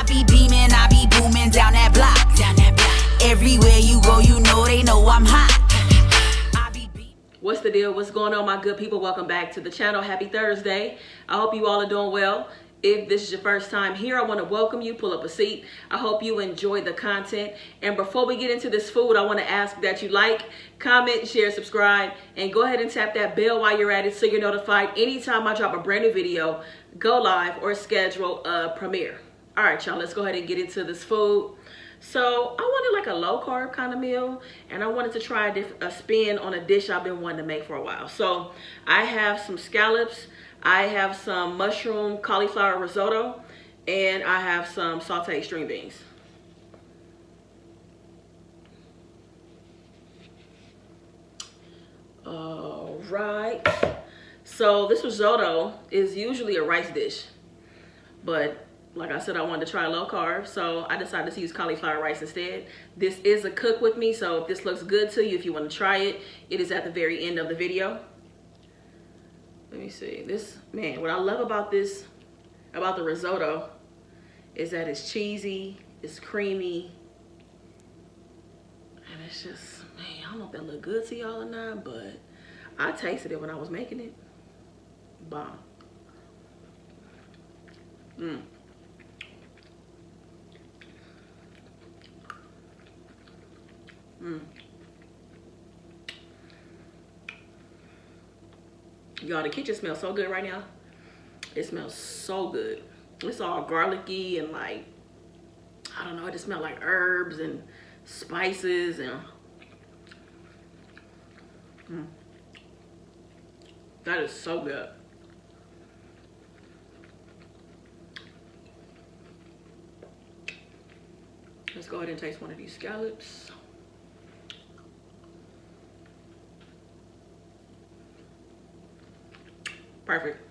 be beaming, I be booming down that block. Everywhere you go, you know they know I'm hot. What's the deal? What's going on, my good people? Welcome back to the channel. Happy Thursday. I hope you all are doing well. If this is your first time here, I want to welcome you. Pull up a seat. I hope you enjoy the content. And before we get into this food, I want to ask that you like, comment, share, subscribe, and go ahead and tap that bell while you're at it so you're notified anytime I drop a brand new video, go live, or schedule a premiere. All right, y'all, let's go ahead and get into this food. So I wanted like a low carb kind of meal, and I wanted to try a spin on a dish I've been wanting to make for a while. So I have some scallops, I have some mushroom cauliflower risotto, and I have some sauteed string beans. All right. So this risotto is usually a rice dish, but like I said, I wanted to try low carb, so I decided to use cauliflower rice instead. This is a cook with me, so if this looks good to you, if you want to try it, it is at the very end of the video. Let me see. This, man, what I love about this, about the risotto, is that it's cheesy, it's creamy, and it's just, man, I don't know if that look good to y'all or not, but I tasted it when I was making it. Bomb. Y'all, the kitchen smells so good right now. It smells so good. It's all garlicky and like, I don't know, it just smells like herbs and spices and that is so good. Let's go ahead and taste one of these scallops. Perfect.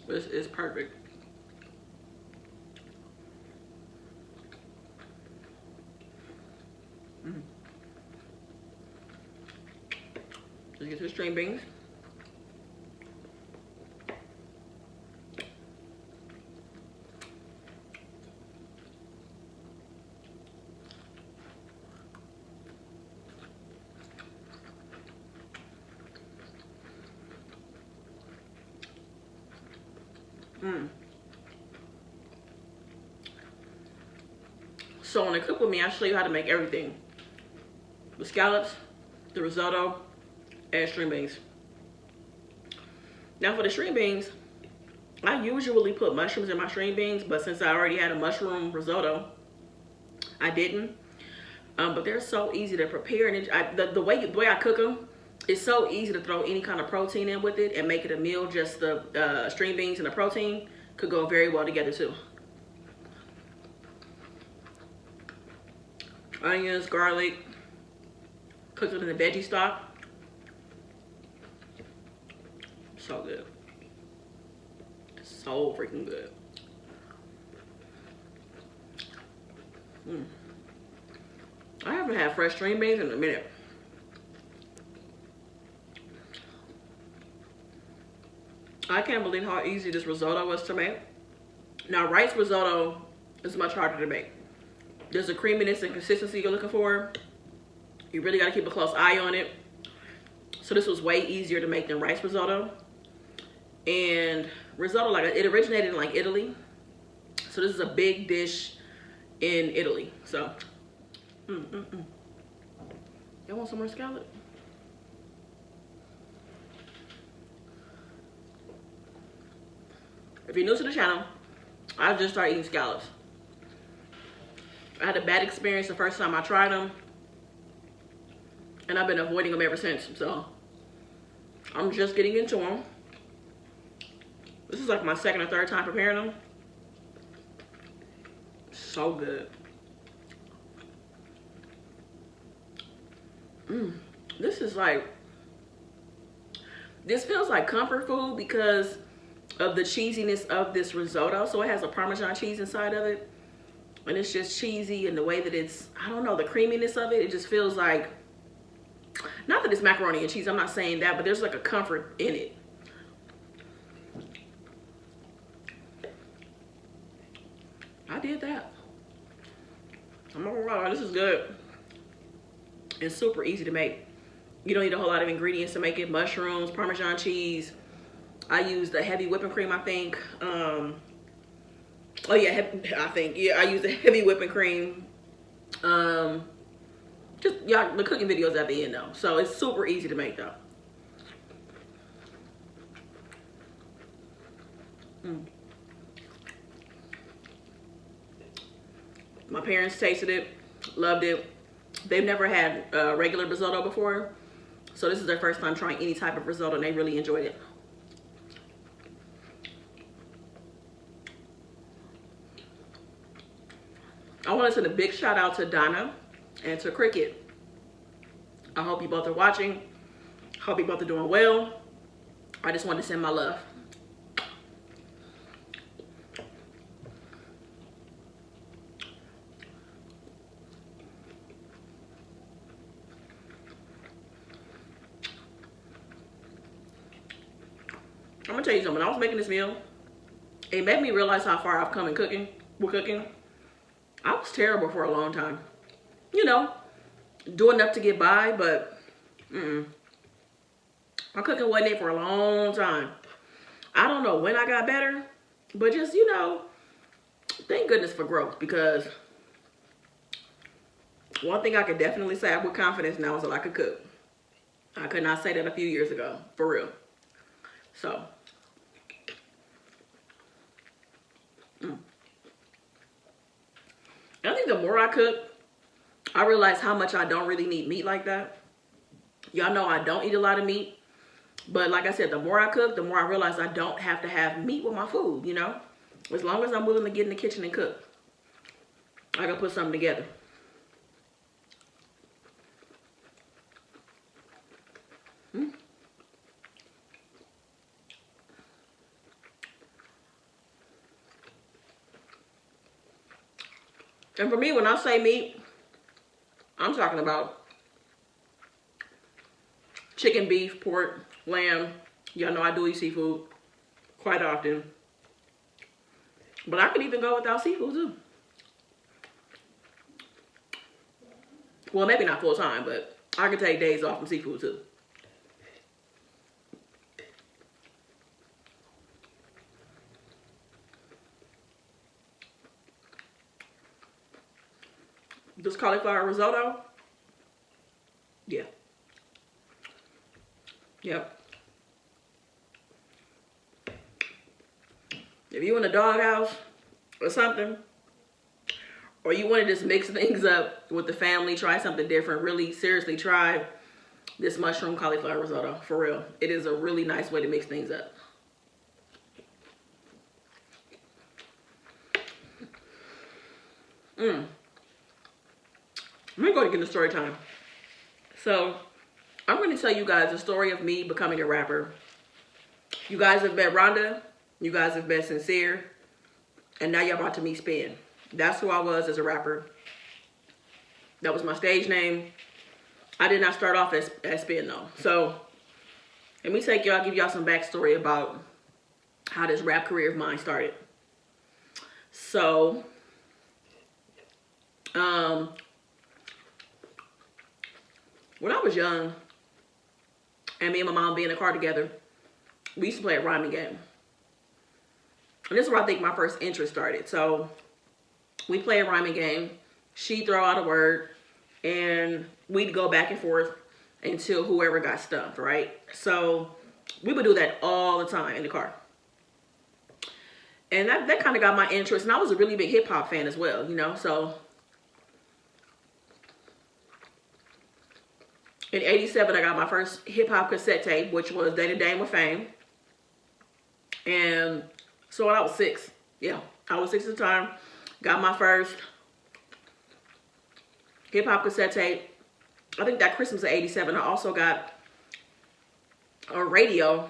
This is perfect. Let's get to the string beans. So when they cook with me, I show you how to make everything. The scallops, the risotto, and string beans. Now for the string beans, I usually put mushrooms in my string beans, but since I already had a mushroom risotto, I didn't. But they're so easy to prepare, and the way I cook them, it's so easy to throw any kind of protein in with it and make it a meal. Just the string beans and the protein could go very well together too. Onions, garlic, cooked it in the veggie stock. So good. So freaking good. I haven't had fresh string beans in a minute. I can't believe how easy this risotto was to make. Now, rice risotto is much harder to make. There's a creaminess and consistency you're looking for. You really got to keep a close eye on it. So this was way easier to make than rice risotto. And risotto, like, it originated in like Italy. So this is a big dish in Italy. So, y'all want some more scallop? If you're new to the channel, I just started eating scallops. I had a bad experience the first time I tried them, and I've been avoiding them ever since. So I'm just getting into them. This is like my second or third time preparing them. So good. This is like, this feels like comfort food because of the cheesiness of this risotto. So it has a Parmesan cheese inside of it. And it's just cheesy, and the way that it's, I don't know, the creaminess of it, it just feels like, not that it's macaroni and cheese, I'm not saying that, but there's like a comfort in it. did that. I'm not gonna lie, this is good. It's super easy to make. You don't need a whole lot of ingredients to make it. Mushrooms, Parmesan cheese. I used the heavy whipping cream, I think. Oh yeah, I used the heavy whipping cream. Just y'all, the cooking videos at the end though. So it's super easy to make though. My parents tasted it, loved it. They've never had regular risotto before, so this is their first time trying any type of risotto, and they really enjoyed it. I want to send a big shout out to Donna and to Cricket. I hope you both are watching. Hope you both are doing well. I just wanted to send my love. I'm gonna tell you something. When I was making this meal, it made me realize how far I've come in cooking. I was terrible for a long time. You know, do enough to get by, but my cooking wasn't it for a long time. I don't know when I got better, but just, you know, thank goodness for growth, because one thing I could definitely say with confidence now is that I could cook. I could not say that a few years ago, for real. So, I think the more I cook, I realize how much I don't really need meat like that. Y'all know I don't eat a lot of meat. But like I said, the more I cook, the more I realize I don't have to have meat with my food, you know? As long as I'm willing to get in the kitchen and cook, I can put something together. And for me, when I say meat, I'm talking about chicken, beef, pork, lamb. Y'all know I do eat seafood quite often. But I could even go without seafood too. Well, maybe not full time, but I could take days off from seafood too. This cauliflower risotto, yeah. Yep. If you in a doghouse or something, or you want to just mix things up with the family, try something different, really seriously try this mushroom cauliflower risotto, for real. It is a really nice way to mix things up. I'm gonna go and get into story time. So, I'm gonna tell you guys the story of me becoming a rapper. You guys have met Rhonda, you guys have met Sincere, and now you're about to meet Spin. That's who I was as a rapper. That was my stage name. I did not start off as Spin though. So, let me give y'all some backstory about how this rap career of mine started. So, when I was young, and me and my mom be in the car together, we used to play a rhyming game. And this is where I think my first interest started. So we play a rhyming game. She'd throw out a word, and we'd go back and forth until whoever got stumped, right? So we would do that all the time in the car. And that kind of got my interest. And I was a really big hip hop fan as well, you know? So in '87, I got my first hip hop cassette tape, which was Day to Day with Fame. And so when I was 6, yeah, I was 6 at the time, got my first hip hop cassette tape. I think that Christmas of '87, I also got a radio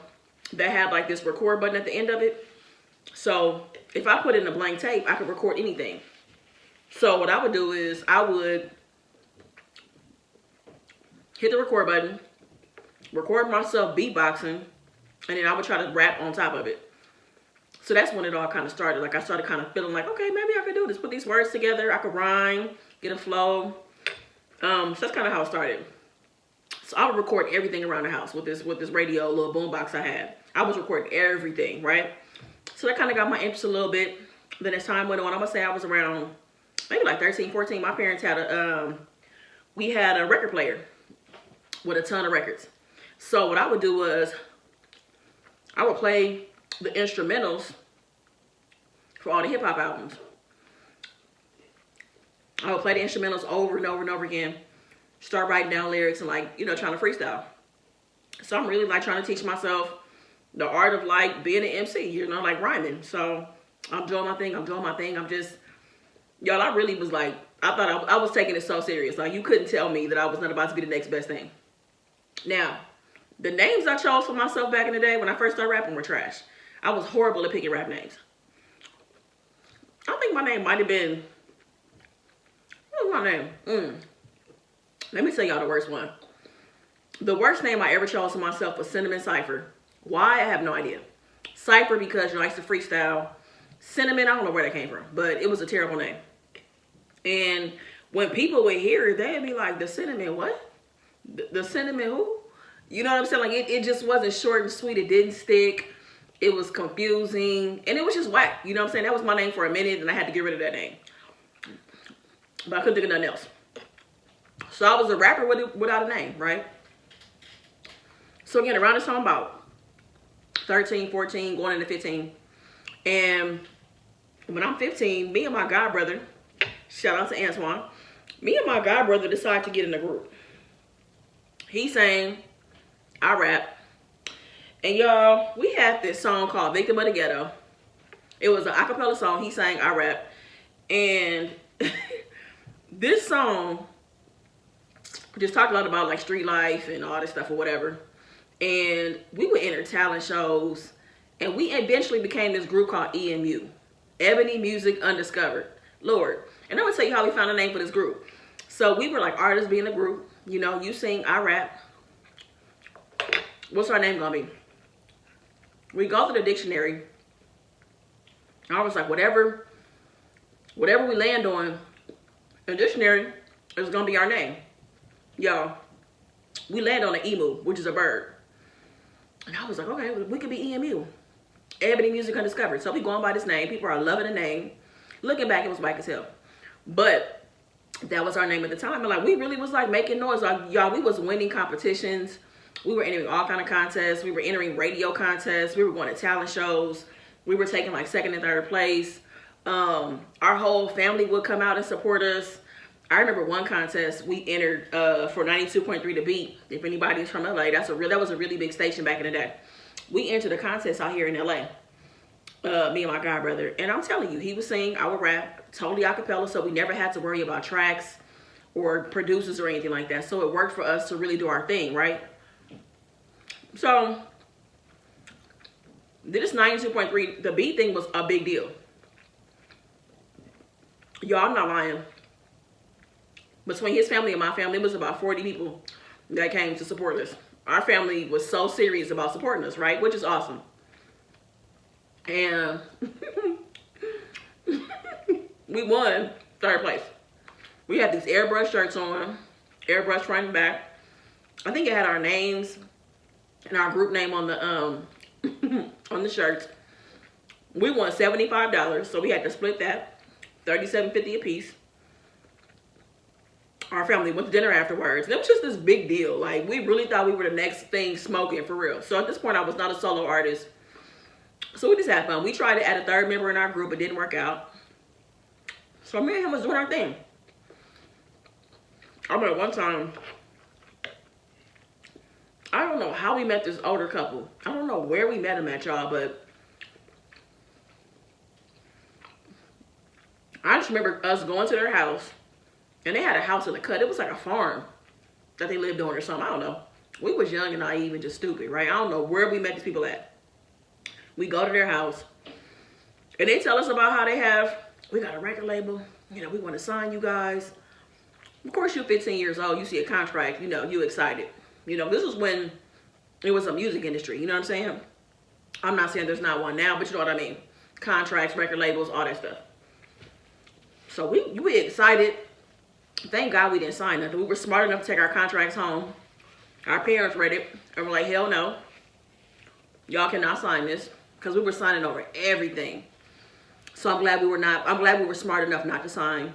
that had like this record button at the end of it. So if I put in a blank tape, I could record anything. So what I would do is I would hit the record button, record myself beatboxing, and then I would try to rap on top of it. So that's when it all kind of started. Like I started kind of feeling like, okay, maybe I could do this. Put these words together. I could rhyme, get a flow. So that's kind of how it started. So I would record everything around the house with this radio little boombox I had. I was recording everything, right? So that kind of got my interest a little bit. Then as time went on, I'm gonna say I was around maybe like 13, 14. My parents had we had a record player with a ton of records. So what I would do was I would play the instrumentals for all the hip hop albums. I would play the instrumentals over and over and over again. Start writing down lyrics and like, you know, trying to freestyle. So I'm really like trying to teach myself the art of like being an MC, you know, like rhyming. So I'm doing my thing. I'm just, y'all, I really was like, I thought I was taking it so serious. Like you couldn't tell me that I was not about to be the next best thing. Now, the names I chose for myself back in the day when I first started rapping were trash. I was horrible at picking rap names. I think my name might have been, what was my name? Let me tell y'all the worst one. The worst name I ever chose for myself was Cinnamon Cypher. Why? I have no idea. Cypher because, you know, I used to freestyle. Cinnamon, I don't know where that came from, but it was a terrible name. And when people would hear it, they'd be like, the cinnamon what? The cinnamon who? You know what I'm saying? Like it just wasn't short and sweet. It didn't stick. It was confusing. And it was just whack. You know what I'm saying? That was my name for a minute and I had to get rid of that name. But I couldn't think of nothing else. So I was a rapper without a name, right? So again, around this time, about 13, 14, going into 15. And when I'm 15, me and my god brother, shout out to Antoine, me and my god brother decided to get in a group. He sang, I rap. And y'all, we had this song called Victim of the Ghetto. It was an a cappella song. He sang, I rap. And this song just talked a lot about like street life and all this stuff or whatever. And we would enter talent shows. And we eventually became this group called EMU. Ebony Music Undiscovered. Lord. And I'm going to tell you how we found a name for this group. So we were like artists being a group. You know, you sing, I rap. What's our name going to be? We go to the dictionary. I was like, whatever we land on in the dictionary is going to be our name. Y'all, we land on an emu, which is a bird. And I was like, okay, we could be EMU. Ebony Music Undiscovered. So we going by this name. People are loving the name. Looking back, it was whack as hell. But that was our name at the time. And like, we really was like making noise. Like, y'all, we was winning competitions. We were entering all kind of contests. We were entering radio contests. We were going to talent shows. We were taking like second and third place. Our whole family would come out and support us. I remember one contest we entered for 92.3 The Beat. If anybody is from LA, that was a really big station back in the day. We entered a contest out here in LA. Me and my god brother. And I'm telling you, he was singing, I would rap, totally a cappella, so we never had to worry about tracks or producers or anything like that. So it worked for us to really do our thing, right? So this 92.3 The Beat thing was a big deal. Y'all, I'm not lying. Between his family and my family, it was about 40 people that came to support us. Our family was so serious about supporting us, right? Which is awesome. And we won third place. We had these airbrush shirts on, airbrush front and back. I think it had our names and our group name on the on the shirts. We won $75, so we had to split that, $37.50 a piece. Our family went to dinner afterwards. And it was just this big deal. Like, we really thought we were the next thing smoking for real. So at this point, I was not a solo artist. So we just had fun. We tried to add a third member in our group. It didn't work out. So me and him was doing our thing. I remember one time, I don't know how we met this older couple. I don't know where we met them at, y'all, but I just remember us going to their house. And they had a house in the cut. It was like a farm that they lived on or something. I don't know. We was young and naive and just stupid, right? I don't know where we met these people at. We go to their house. And they tell us about how we got a record label. You know, we want to sign you guys. Of course, you're 15 years old. You see a contract. You know, you excited. You know, this was when it was a music industry. You know what I'm saying? I'm not saying there's not one now, but you know what I mean. contracts, record labels, all that stuff. So we excited. Thank God we didn't sign nothing. We were smart enough to take our contracts home. Our parents read it and were like, hell no. Y'all cannot sign this, because we were signing over everything. So I'm glad we were smart enough not to sign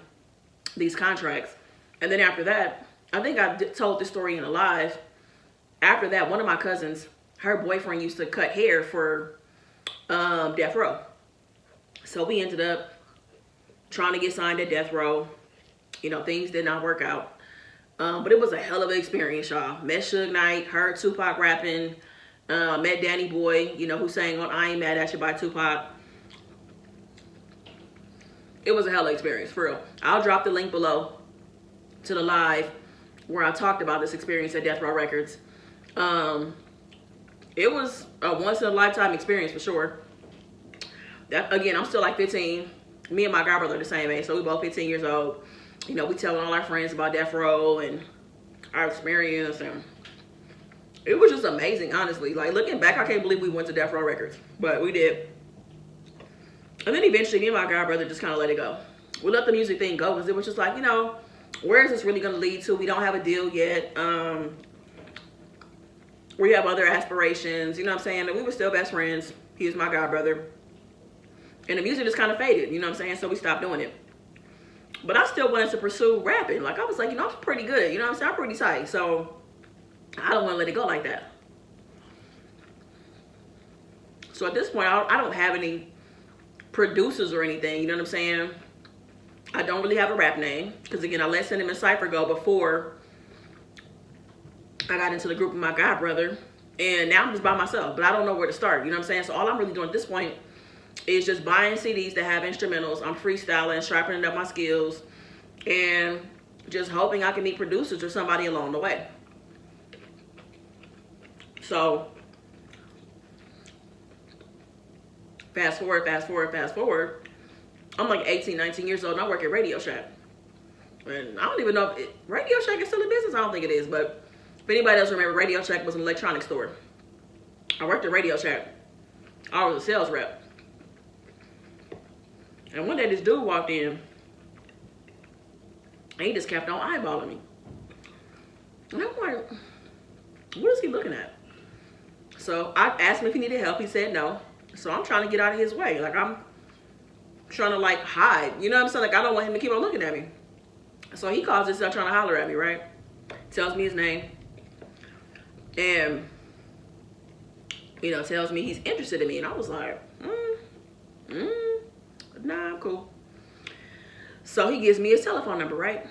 these contracts. And then after that, I think I told this story in a live. After that, one of my cousins, her boyfriend used to cut hair for Death Row. So we ended up trying to get signed at Death Row. You know, things did not work out. But it was a hell of an experience, y'all. Met Suge Knight, heard Tupac rapping, met Danny Boy, you know, who sang on I Ain't Mad At You by Tupac. It was a hell of an experience, for real. I'll drop the link below to the live where I talked about this experience at Death Row Records. It was a once-in-a-lifetime experience for sure. That, again, I'm still like 15. Me and my god brother are the same age, so we both 15 years old. You know, we telling all our friends about Death Row and our experience, and it was just amazing, honestly. Like, looking back, I can't believe we went to Death Row Records, but we did. And then eventually, me and my god brother just kind of let it go. We let the music thing go, because it was just like, you know, where is this really going to lead to? We don't have a deal yet. We have other aspirations, you know what I'm saying? And we were still best friends. He was my god brother. And the music just kind of faded, you know what I'm saying? So we stopped doing it. But I still wanted to pursue rapping. Like, I was like, you know, I'm pretty good. You know what I'm saying? I'm pretty tight. So I don't want to let it go like that. So at this point, I don't have any producers or anything. You know what I'm saying? I don't really have a rap name. Because, again, I let Cinnamon Cypher go before I got into the group with my god brother. And now I'm just by myself. But I don't know where to start. You know what I'm saying? So all I'm really doing at this point is just buying CDs that have instrumentals. I'm freestyling, sharpening up my skills, and just hoping I can meet producers or somebody along the way. So fast forward. I'm like 18, 19 years old, and I work at Radio Shack. And I don't even know if Radio Shack is still in business. I don't think it is, but if anybody else remember, Radio Shack was an electronics store. I worked at Radio Shack. I was a sales rep. And one day this dude walked in, and he just kept on eyeballing me. And I'm like, what is he looking at? So I asked him if he needed help. He said no. So I'm trying to get out of his way. Like, I'm trying to, like, hide. You know what I'm saying? Like, I don't want him to keep on looking at me. So he calls himself trying to holler at me, right? Tells me his name. And, you know, tells me he's interested in me. And I was like, nah, I'm cool. So he gives me his telephone number, right?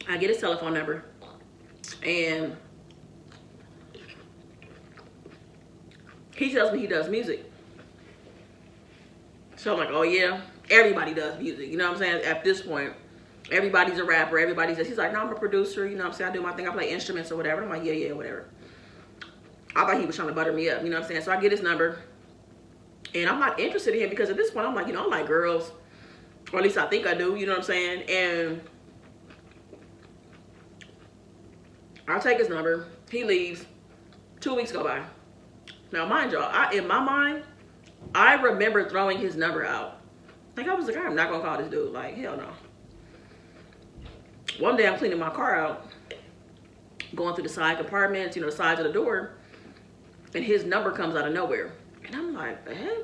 I get his telephone number. And he tells me he does music. So I'm like, oh yeah, everybody does music. You know what I'm saying? At this point, everybody's a rapper. He's like, no, I'm a producer. You know what I'm saying? I do my thing. I play instruments or whatever. I'm like, yeah, whatever. I thought he was trying to butter me up. You know what I'm saying? So I get his number. And I'm not interested in him, because at this point, I'm like, you know, I like girls. Or at least I think I do. You know what I'm saying? And I'll take his number. He leaves. 2 weeks go by. Now, mind y'all, in my mind, I remember throwing his number out. Like, I was like, I'm not going to call this dude. Like, hell no. One day, I'm cleaning my car out, going through the side compartments, you know, the sides of the door, and his number comes out of nowhere. And I'm like, the heck?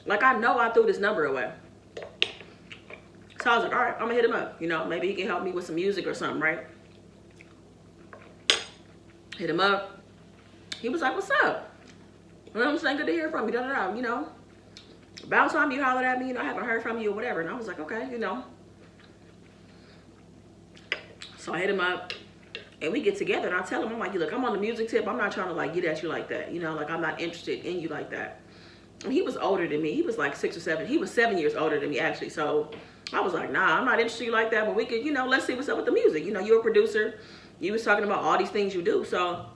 Like, I know I threw this number away. So I was like, all right, I'm going to hit him up. You know, maybe he can help me with some music or something, right? Hit him up. He was like, what's up? You know what I'm saying? Good to hear from you, da-da-da, you know. About time you hollered at me, you know, I haven't heard from you or whatever. And I was like, okay, you know. So I hit him up, and we get together, and I tell him, I'm like, look, I'm on the music tip. I'm not trying to, like, get at you like that. You know, like, I'm not interested in you like that. And he was older than me. He was like 6 or 7. He was 7 years older than me, actually. So I was like, nah, I'm not interested in you like that. But we could, you know, let's see what's up with the music. You know, you're a producer. You was talking about all these things you do. So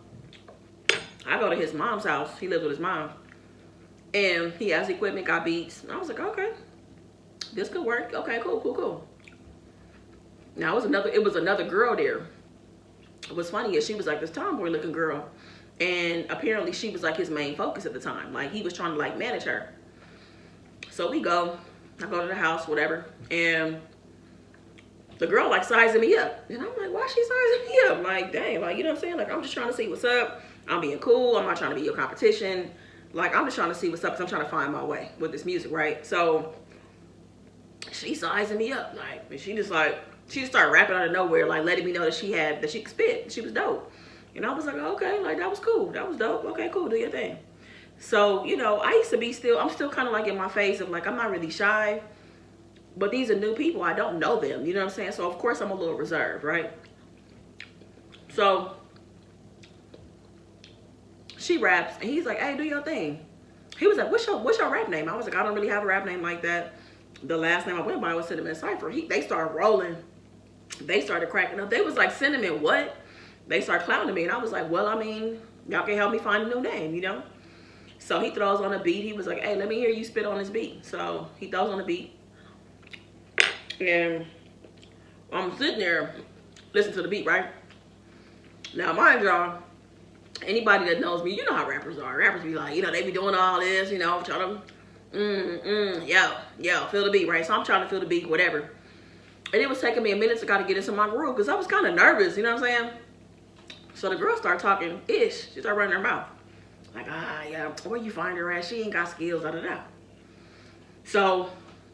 I go to his mom's house. He lives with his mom. And he has equipment, got beats. And I was like, okay, this could work. Okay, cool. Now, it was another girl there. What's funny is she was like this tomboy looking girl. And apparently she was like his main focus at the time. Like, he was trying to, like, manage her. So I go to the house, whatever, and the girl like sizing me up. And I'm like, why she sizing me up? Like, dang, like, you know what I'm saying? Like, I'm just trying to see what's up. I'm being cool. I'm not trying to be your competition. Like, I'm just trying to see what's up because I'm trying to find my way with this music, right? So she sizing me up, like, and she just started rapping out of nowhere, like letting me know that she could spit. She was dope. And I was like, okay, like that was cool. That was dope. Okay, cool, do your thing. So, you know, I used to be I'm still kind of like in my phase of like, I'm not really shy, but these are new people. I don't know them, you know what I'm saying? So of course I'm a little reserved, right? So she raps and he's like, hey, do your thing. He was like, what's your rap name? I was like, I don't really have a rap name like that. The last name I went by was Cinnamon Cypher. They started rolling. They started cracking up. They was like, Cinnamon what? They started clowning me. And I was like, well, I mean, y'all can help me find a new name, you know? So he throws on a beat. He was like, hey, let me hear you spit on this beat. So he throws on the beat. And I'm sitting there listening to the beat, right? Now, mind y'all, anybody that knows me, you know how rappers are. Rappers be like, you know, they be doing all this, you know, trying to yo, feel the beat, right? So I'm trying to feel the beat, whatever. And it was taking me a minute to kind of get into my groove because I was kind of nervous, you know what I'm saying? So the girl started talking ish. She started running her mouth. Like, yeah, where you find her at? She ain't got skills, da-da-da. So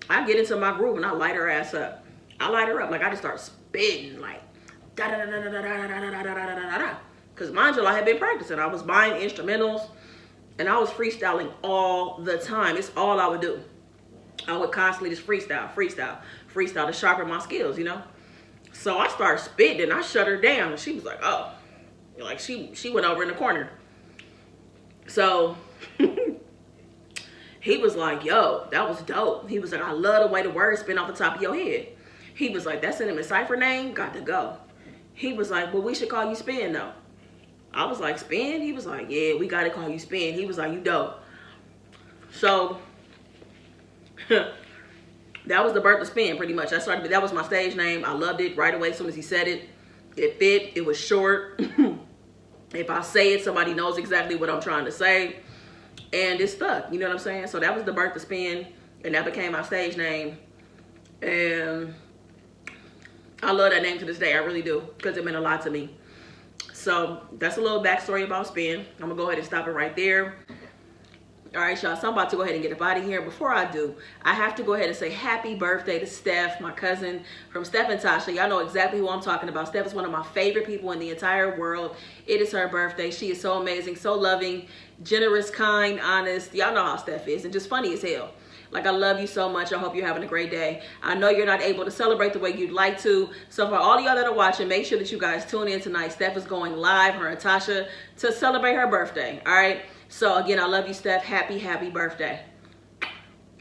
I get into my groove and I light her ass up. I light her up, like I just start spitting, like, da-da-da-da-da-da-da-da-da-da-da-da-da. Because mind you, I had been practicing. I was buying instrumentals. And I was freestyling all the time. It's all I would do. I would constantly just freestyle to sharpen my skills, you know? So I started spitting and I shut her down. And she was like, oh. Like she went over in the corner. So he was like, yo, that was dope. He was like, I love the way the words spin off the top of your head. He was like, that's Cinnamon Cypher name? Got to go. He was like, well, we should call you Spin though. I was like, Spin? He was like, yeah, we got to call you Spin. He was like, you dope. So that was the birth of Spin, pretty much. That was my stage name. I loved it right away as soon as he said it. It fit. It was short. If I say it, somebody knows exactly what I'm trying to say. And it stuck. You know what I'm saying? So that was the birth of Spin. And that became my stage name. And I love that name to this day. I really do. Because it meant a lot to me. So that's a little backstory about Spin. I'm going to go ahead and stop it right there. All right, y'all. So I'm about to go ahead and get up out of here. Before I do, I have to go ahead and say happy birthday to Steph, my cousin from Steph and Tasha. Y'all know exactly who I'm talking about. Steph is one of my favorite people in the entire world. It is her birthday. She is so amazing, so loving, generous, kind, honest. Y'all know how Steph is, and just funny as hell. Like, I love you so much. I hope you're having a great day. I know you're not able to celebrate the way you'd like to. So for all y'all that are watching, make sure that you guys tune in tonight. Steph is going live, her and Tasha, to celebrate her birthday. All right. So again, I love you, Steph. Happy birthday.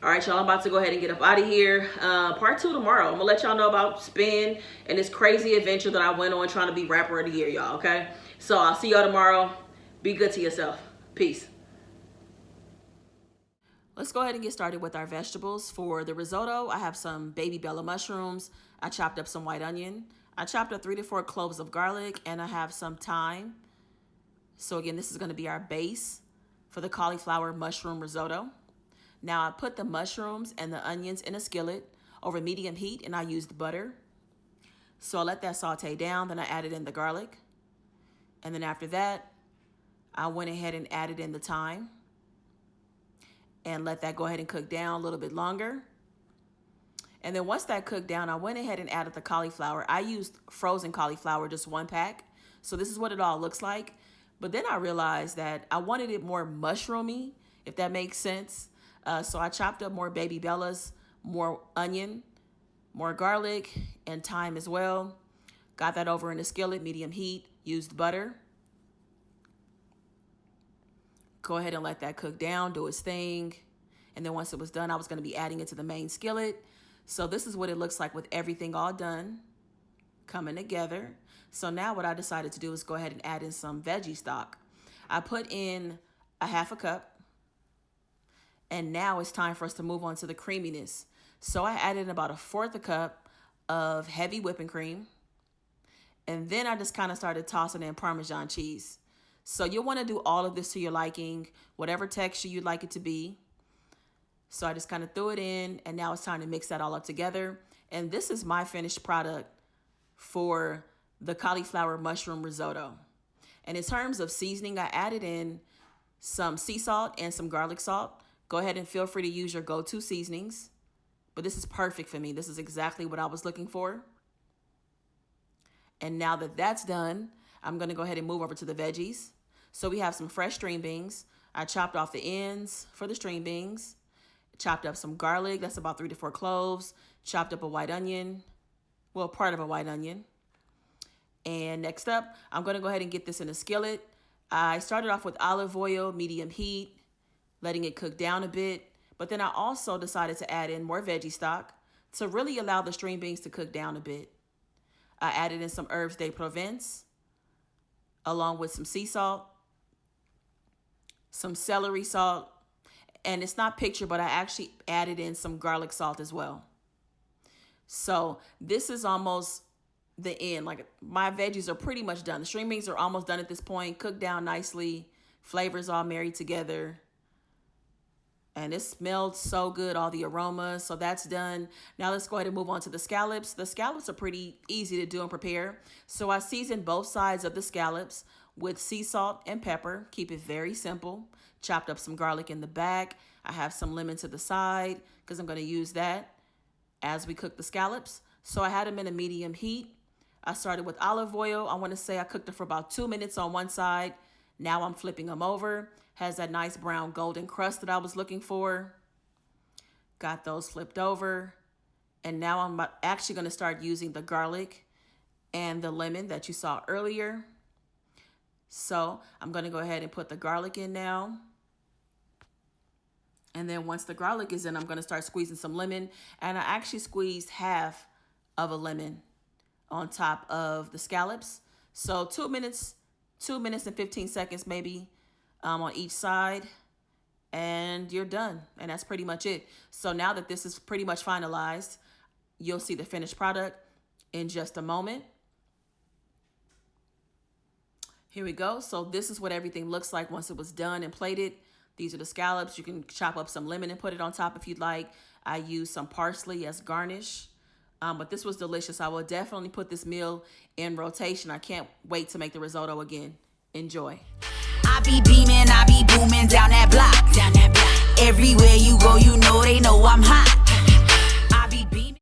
All right, y'all. I'm about to go ahead and get up out of here. Part 2 tomorrow. I'm going to let y'all know about Spin and this crazy adventure that I went on trying to be rapper of the year, y'all. Okay. So I'll see y'all tomorrow. Be good to yourself. Peace. Let's go ahead and get started with our vegetables. For the risotto, I have some baby bella mushrooms. I chopped up some white onion. I chopped up 3 to 4 cloves of garlic, and I have some thyme. So again, this is going to be our base for the cauliflower mushroom risotto. Now I put the mushrooms and the onions in a skillet over medium heat, and I used butter. So I let that saute down. Then I added in the garlic. And then after that, I went ahead and added in the thyme. And let that go ahead and cook down a little bit longer. And then once that cooked down, I went ahead and added the cauliflower. I used frozen cauliflower, just 1 pack. So this is what it all looks like. But then I realized that I wanted it more mushroomy, if that makes sense. So I chopped up more baby bellas, more onion, more garlic, and thyme as well. Got that over in a skillet, medium heat, used butter. Go ahead and let that cook down, do its thing. And then once it was done, I was going to be adding it to the main skillet. So this is what it looks like with everything all done, coming together. So now what I decided to do is go ahead and add in some veggie stock. I put in a 1/2 cup. And now it's time for us to move on to the creaminess. So I added in about 1/4 cup of heavy whipping cream. And then I just kind of started tossing in Parmesan cheese. So you'll want to do all of this to your liking, whatever texture you'd like it to be. So I just kind of threw it in, and now it's time to mix that all up together. And this is my finished product for the cauliflower mushroom risotto. And in terms of seasoning, I added in some sea salt and some garlic salt. Go ahead and feel free to use your go-to seasonings. But this is perfect for me. This is exactly what I was looking for. And now that that's done, I'm going to go ahead and move over to the veggies. So we have some fresh string beans. I chopped off the ends for the string beans. Chopped up some garlic. That's about 3 to 4 cloves. Chopped up a white onion. Well, part of a white onion. And next up, I'm going to go ahead and get this in a skillet. I started off with olive oil, medium heat, letting it cook down a bit. But then I also decided to add in more veggie stock to really allow the string beans to cook down a bit. I added in some herbs de Provence, along with some sea salt, some celery salt, and it's not pictured, but I actually added in some garlic salt as well. So this is almost the end. Like, my veggies are pretty much done. The string beans are almost done at this point, cooked down nicely, flavors all married together. And it smelled so good, all the aromas. So that's done. Now let's go ahead and move on to the scallops. The scallops are pretty easy to do and prepare. So I seasoned both sides of the scallops with sea salt and pepper. Keep it very simple. Chopped up some garlic in the back. I have some lemon to the side because I'm going to use that as we cook the scallops. So I had them in a medium heat. I started with olive oil. I want to say I cooked it for about 2 minutes on one side. Now I'm flipping them over. Has that nice brown golden crust that I was looking for. Got those flipped over. And now I'm actually going to start using the garlic and the lemon that you saw earlier. So I'm going to go ahead and put the garlic in now. And then once the garlic is in, I'm going to start squeezing some lemon. And I actually squeezed half of a lemon on top of the scallops. So 2 minutes and 15 seconds maybe on each side, and you're done. And that's pretty much it. So now that this is pretty much finalized, you'll see the finished product in just a moment. Here we go. So this is what everything looks like once it was done and plated. These are the scallops. You can chop up some lemon and put it on top if you'd like. I used some parsley as garnish. But this was delicious. I will definitely put this meal in rotation. I can't wait to make the risotto again. Enjoy. I be beaming, I be booming down that block. Everywhere you go, you know they know I'm hot.